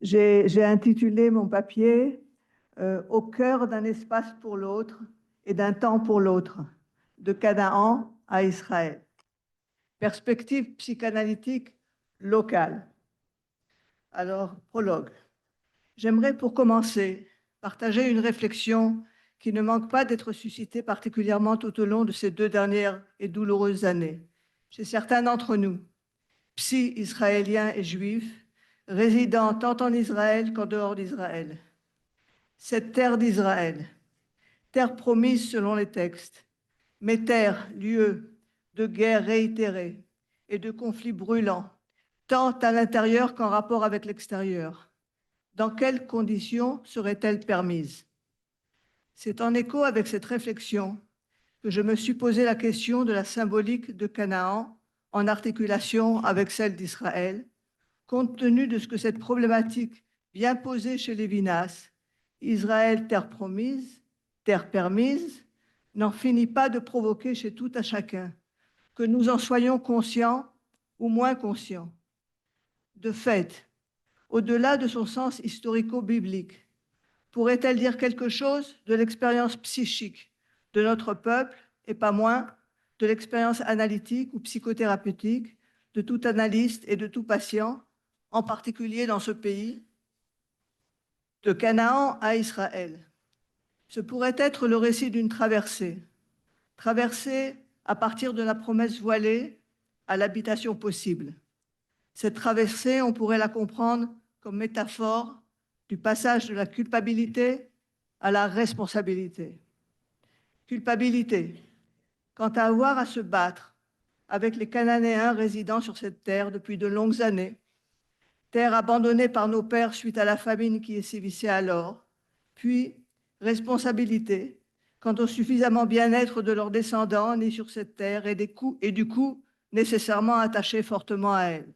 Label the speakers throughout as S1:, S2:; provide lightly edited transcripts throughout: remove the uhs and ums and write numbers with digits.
S1: J'ai intitulé mon papier Au cœur d'un espace pour l'autre et d'un temps pour l'autre, de Canaan à Israël. Perspective psychanalytique locale. Alors, prologue. J'aimerais pour commencer partager une réflexion qui ne manque pas d'être suscitée particulièrement tout au long de ces 2 dernières et douloureuses années. Chez certains d'entre nous, psy-israéliens et juifs, résidant tant en Israël qu'en dehors d'Israël. Cette terre d'Israël, terre promise selon les textes, mais terre, lieu de guerres réitérées et de conflits brûlants, tant à l'intérieur qu'en rapport avec l'extérieur. Dans quelles conditions serait-elle permise? C'est en écho avec cette réflexion que je me suis posé la question de la symbolique de Canaan en articulation avec celle d'Israël, compte tenu de ce que cette problématique vient poser chez Lévinas. Israël, terre promise, terre permise, n'en finit pas de provoquer chez tout un chacun, que nous en soyons conscients ou moins conscients. De fait, au-delà de son sens historico-biblique, pourrait-elle dire quelque chose de l'expérience psychique de notre peuple et pas moins de l'expérience analytique ou psychothérapeutique de tout analyste et de tout patient, en particulier dans ce pays, de Canaan à Israël? Ce pourrait être le récit d'une traversée à partir de la promesse voilée à l'habitation possible. Cette traversée, on pourrait la comprendre comme métaphore du passage de la culpabilité à la responsabilité. Culpabilité, quant à avoir à se battre avec les Cananéens résidant sur cette terre depuis de longues années, terre abandonnée par nos pères suite à la famine qui y sévissait alors, puis responsabilité quant au suffisamment bien-être de leurs descendants nés sur cette terre et du coup nécessairement attachés fortement à elle.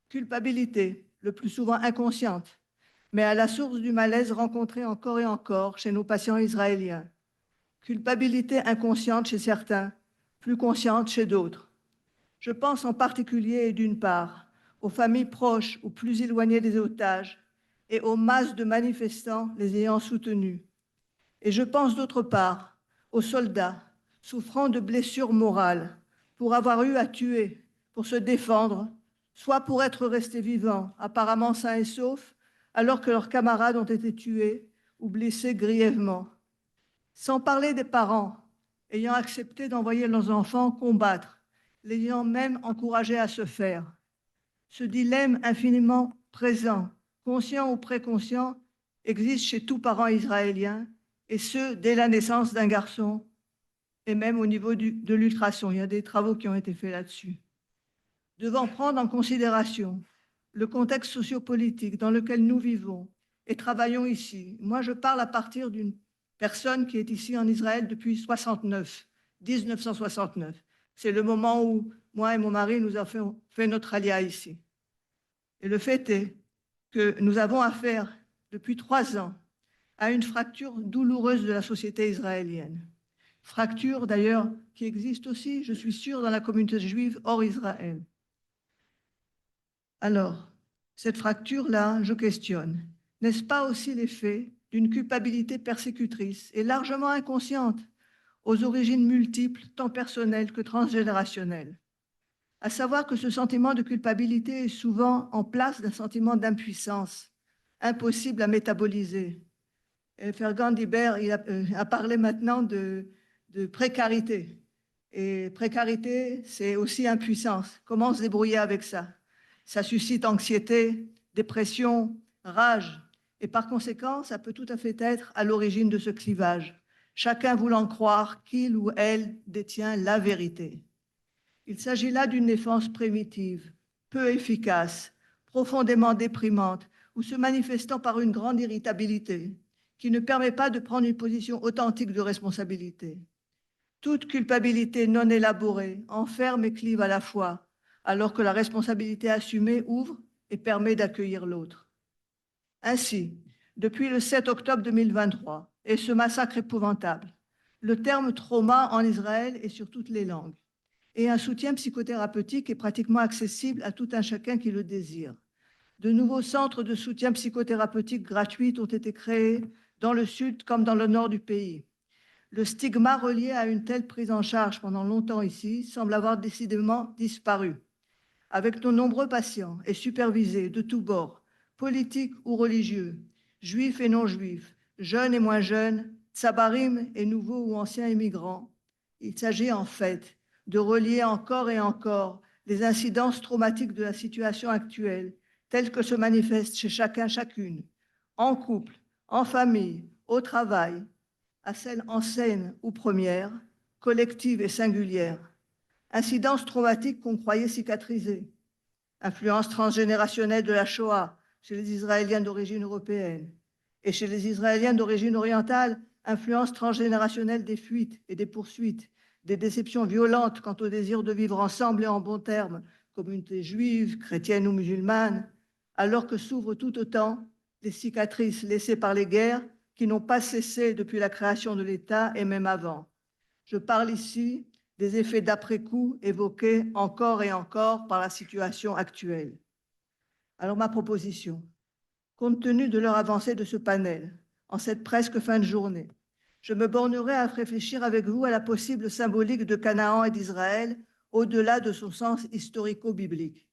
S1: Culpabilité, le plus souvent inconsciente, mais à la source du malaise rencontré encore et encore chez nos patients israéliens. Culpabilité inconsciente chez certains, plus consciente chez d'autres. Je pense en particulier et d'une part aux familles proches ou plus éloignées des otages et aux masses de manifestants les ayant soutenus. Et je pense d'autre part aux soldats souffrant de blessures morales pour avoir eu à tuer, pour se défendre, soit pour être restés vivants, apparemment sains et saufs, alors que leurs camarades ont été tués ou blessés grièvement. Sans parler des parents ayant accepté d'envoyer leurs enfants combattre, l'ayant même encouragé à se faire. Ce dilemme infiniment présent, conscient ou préconscient, existe chez tout parent israélien, et ce, dès la naissance d'un garçon, et même au niveau de l'ultrason. Il y a des travaux qui ont été faits là-dessus. Devant prendre en considération le contexte sociopolitique dans lequel nous vivons et travaillons ici. Moi, je parle à partir d'une personne qui est ici en Israël depuis 1969. C'est le moment où moi et mon mari, nous avons fait notre alia ici. Et le fait est que nous avons affaire depuis 3 ans à une fracture douloureuse de la société israélienne. Fracture d'ailleurs qui existe aussi, je suis sûre, dans la communauté juive hors Israël. Alors, cette fracture-là, je questionne. N'est-ce pas aussi l'effet d'une culpabilité persécutrice et largement inconsciente, aux origines multiples, tant personnelles que transgénérationnelles? À savoir que ce sentiment de culpabilité est souvent en place d'un sentiment d'impuissance, impossible à métaboliser. Et Fergan Diber a parlé maintenant de précarité. Et précarité, c'est aussi impuissance. Comment se débrouiller avec ça? Ça suscite anxiété, dépression, rage. Et par conséquent, ça peut tout à fait être à l'origine de ce clivage. Chacun voulant croire qu'il ou elle détient la vérité. Il s'agit là d'une défense primitive, peu efficace, profondément déprimante, ou se manifestant par une grande irritabilité, qui ne permet pas de prendre une position authentique de responsabilité. Toute culpabilité non élaborée enferme et clive à la fois, alors que la responsabilité assumée ouvre et permet d'accueillir l'autre. Ainsi, depuis le 7 octobre 2023 et ce massacre épouvantable, le terme trauma en Israël est sur toutes les langues et un soutien psychothérapeutique est pratiquement accessible à tout un chacun qui le désire. De nouveaux centres de soutien psychothérapeutique gratuits ont été créés dans le sud comme dans le nord du pays. Le stigma relié à une telle prise en charge pendant longtemps ici semble avoir décidément disparu. Avec nos nombreux patients et supervisés de tous bords, politiques ou religieux, juifs et non-juifs, jeunes et moins jeunes, tsabarim et nouveaux ou anciens immigrants, il s'agit en fait de relier encore et encore les incidences traumatiques de la situation actuelle, telles que se manifestent chez chacun, chacune, en couple, en famille, au travail, à celles en scène ou première, collectives et singulières. Incidences traumatiques qu'on croyait cicatrisées. Influence transgénérationnelle de la Shoah chez les Israéliens d'origine européenne. Et chez les Israéliens d'origine orientale, influence transgénérationnelle des fuites et des poursuites, des déceptions violentes quant au désir de vivre ensemble et en bons termes, communautés juives, chrétiennes ou musulmanes, alors que s'ouvrent tout autant les cicatrices laissées par les guerres qui n'ont pas cessé depuis la création de l'État et même avant. Je parle ici des effets d'après-coup évoqués encore et encore par la situation actuelle. Alors ma proposition, compte tenu de l'heure avancée de ce panel, en cette presque fin de journée, je me bornerai à réfléchir avec vous à la possible symbolique de Canaan et d'Israël au-delà de son sens historico-biblique.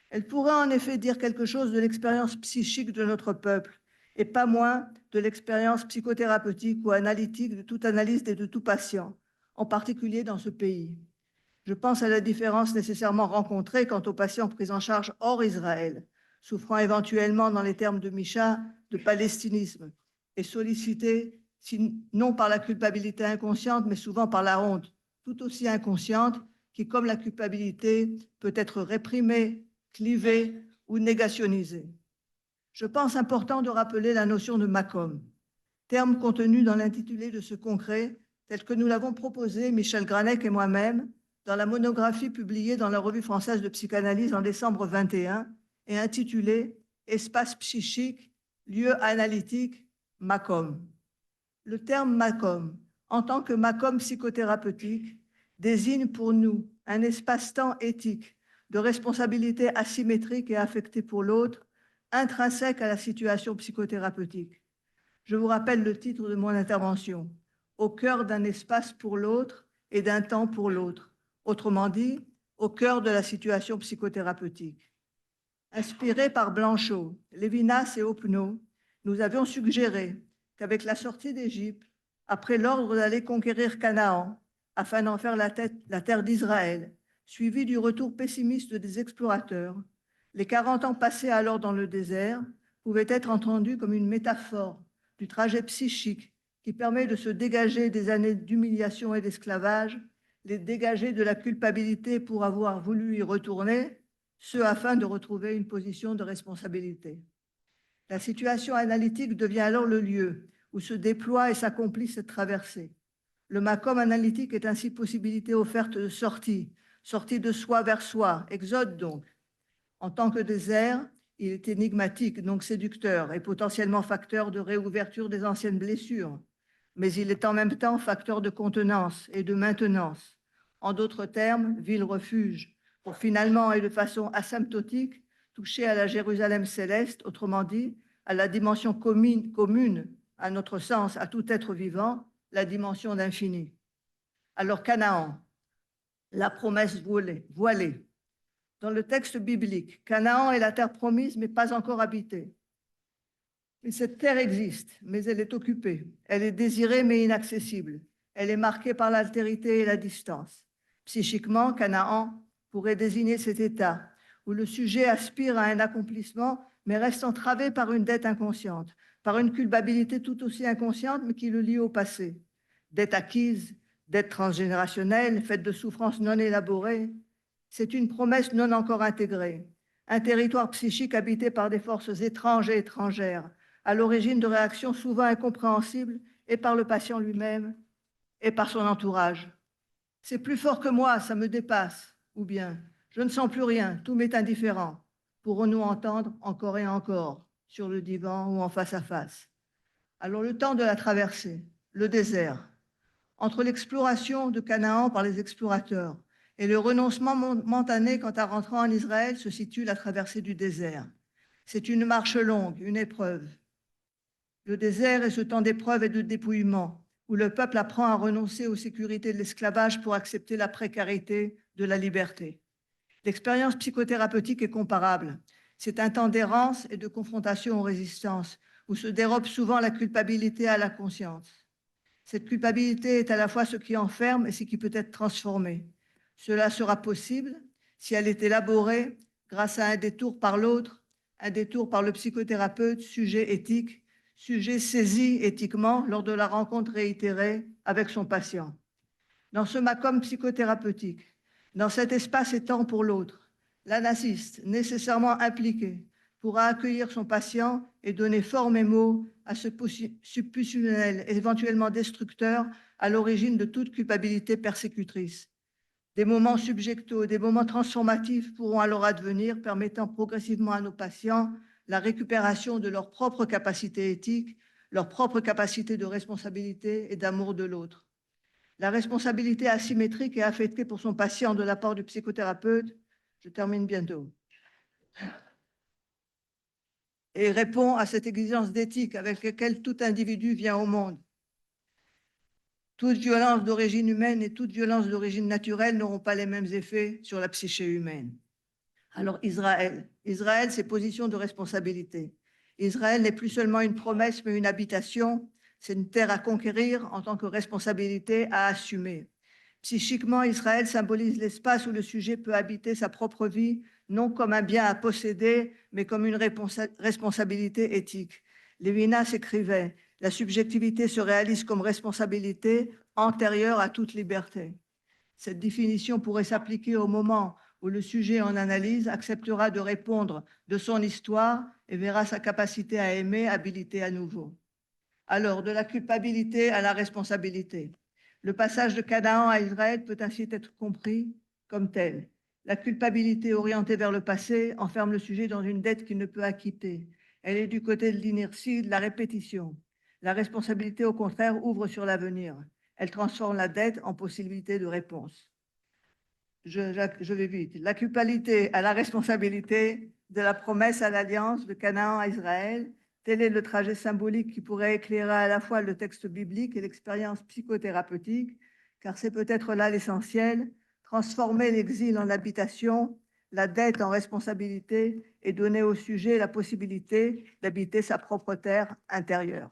S1: Elle pourrait en effet dire quelque chose de l'expérience psychique de notre peuple et pas moins de l'expérience psychothérapeutique ou analytique de toute analyste et de tout patient, en particulier dans ce pays. Je pense à la différence nécessairement rencontrée quant aux patients pris en charge hors Israël, souffrant éventuellement, dans les termes de Micha, de palestinisme, et sollicités non par la culpabilité inconsciente, mais souvent par la honte, tout aussi inconsciente, qui, comme la culpabilité, peut être réprimée, clivée ou négationnisée. Je pense important de rappeler la notion de Makom, terme contenu dans l'intitulé de ce congrès, tel que nous l'avons proposé, Michel Granec et moi-même, dans la monographie publiée dans la Revue française de psychanalyse en décembre 21 et intitulée « Espace psychique, lieu analytique, Makom ». Le terme Makom, en tant que Makom psychothérapeutique, désigne pour nous un espace-temps éthique de responsabilité asymétrique et affectée pour l'autre, intrinsèque à la situation psychothérapeutique. Je vous rappelle le titre de mon intervention, « Au cœur d'un espace pour l'autre et d'un temps pour l'autre », autrement dit, au cœur de la situation psychothérapeutique. Inspirés par Blanchot, Lévinas et Opnaud, nous avions suggéré qu'avec la sortie d'Égypte, après l'ordre d'aller conquérir Canaan, afin d'en faire la terre d'Israël, suivi du retour pessimiste des explorateurs, les 40 ans passés alors dans le désert pouvaient être entendus comme une métaphore du trajet psychique qui permet de se dégager des années d'humiliation et d'esclavage, les dégager de la culpabilité pour avoir voulu y retourner, ce afin de retrouver une position de responsabilité. La situation analytique devient alors le lieu où se déploie et s'accomplit cette traversée. Le Makom analytique est ainsi possibilité offerte de sortie, sortie de soi vers soi, exode donc. En tant que désert, il est énigmatique, donc séducteur et potentiellement facteur de réouverture des anciennes blessures, mais il est en même temps facteur de contenance et de maintenance. En d'autres termes, ville-refuge, pour finalement et de façon asymptotique toucher à la Jérusalem céleste, autrement dit, à la dimension commune, à notre sens, à tout être vivant, la dimension d'infini. Alors Canaan, la promesse voilée. Dans le texte biblique, Canaan est la terre promise, mais pas encore habitée. Et cette terre existe, mais elle est occupée. Elle est désirée, mais inaccessible. Elle est marquée par l'altérité et la distance. Psychiquement, Canaan pourrait désigner cet état où le sujet aspire à un accomplissement, mais reste entravé par une dette inconsciente, par une culpabilité tout aussi inconsciente, mais qui le lie au passé. Dette acquise, dette transgénérationnelle, faite de souffrances non élaborées. C'est une promesse non encore intégrée, un territoire psychique habité par des forces étranges et étrangères, à l'origine de réactions souvent incompréhensibles et par le patient lui-même et par son entourage. C'est plus fort que moi, ça me dépasse, ou bien je ne sens plus rien, tout m'est indifférent. Pourrons-nous entendre encore et encore, sur le divan ou en face à face? Alors le temps de la traversée, le désert, entre l'exploration de Canaan par les explorateurs et le renoncement momentané quant à rentrer en Israël se situe la traversée du désert. C'est une marche longue, une épreuve. Le désert est ce temps d'épreuve et de dépouillement, où le peuple apprend à renoncer aux sécurités de l'esclavage pour accepter la précarité de la liberté. L'expérience psychothérapeutique est comparable. C'est un temps d'errance et de confrontation aux résistances, où se dérobe souvent la culpabilité à la conscience. Cette culpabilité est à la fois ce qui enferme et ce qui peut être transformé. Cela sera possible si elle est élaborée grâce à un détour par l'autre, un détour par le psychothérapeute, sujet éthique, sujet saisi éthiquement lors de la rencontre réitérée avec son patient. Dans ce macom psychothérapeutique, dans cet espace et temps pour l'autre, l'analyste, nécessairement impliqué, pourra accueillir son patient et donner forme et mots à ce supputionnel éventuellement destructeur à l'origine de toute culpabilité persécutrice. Des moments subjectaux, des moments transformatifs pourront alors advenir, permettant progressivement à nos patients la récupération de leur propre capacité éthique, leur propre capacité de responsabilité et d'amour de l'autre. La responsabilité asymétrique et affectée pour son patient de la part du psychothérapeute, je termine bientôt, et répond à cette exigence d'éthique avec laquelle tout individu vient au monde. Toute violence d'origine humaine et toute violence d'origine naturelle n'auront pas les mêmes effets sur la psyché humaine. Alors Israël, c'est position de responsabilité. Israël n'est plus seulement une promesse, mais une habitation. C'est une terre à conquérir en tant que responsabilité à assumer. Psychiquement, Israël symbolise l'espace où le sujet peut habiter sa propre vie, non comme un bien à posséder, mais comme une responsabilité éthique. Lévinas écrivait « La subjectivité se réalise comme responsabilité antérieure à toute liberté ». Cette définition pourrait s'appliquer au moment où le sujet en analyse acceptera de répondre de son histoire et verra sa capacité à aimer habilitée à nouveau. Alors, de la culpabilité à la responsabilité. Le passage de Canaan à Israël peut ainsi être compris comme tel. La culpabilité orientée vers le passé enferme le sujet dans une dette qu'il ne peut acquitter. Elle est du côté de l'inertie, de la répétition. La responsabilité, au contraire, ouvre sur l'avenir. Elle transforme la dette en possibilité de réponse. Je vais vite. La culpabilité à la responsabilité, de la promesse à l'alliance, de Canaan à Israël. Tel est le trajet symbolique qui pourrait éclairer à la fois le texte biblique et l'expérience psychothérapeutique, car c'est peut-être là l'essentiel, transformer l'exil en habitation, la dette en responsabilité et donner au sujet la possibilité d'habiter sa propre terre intérieure.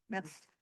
S1: Merci.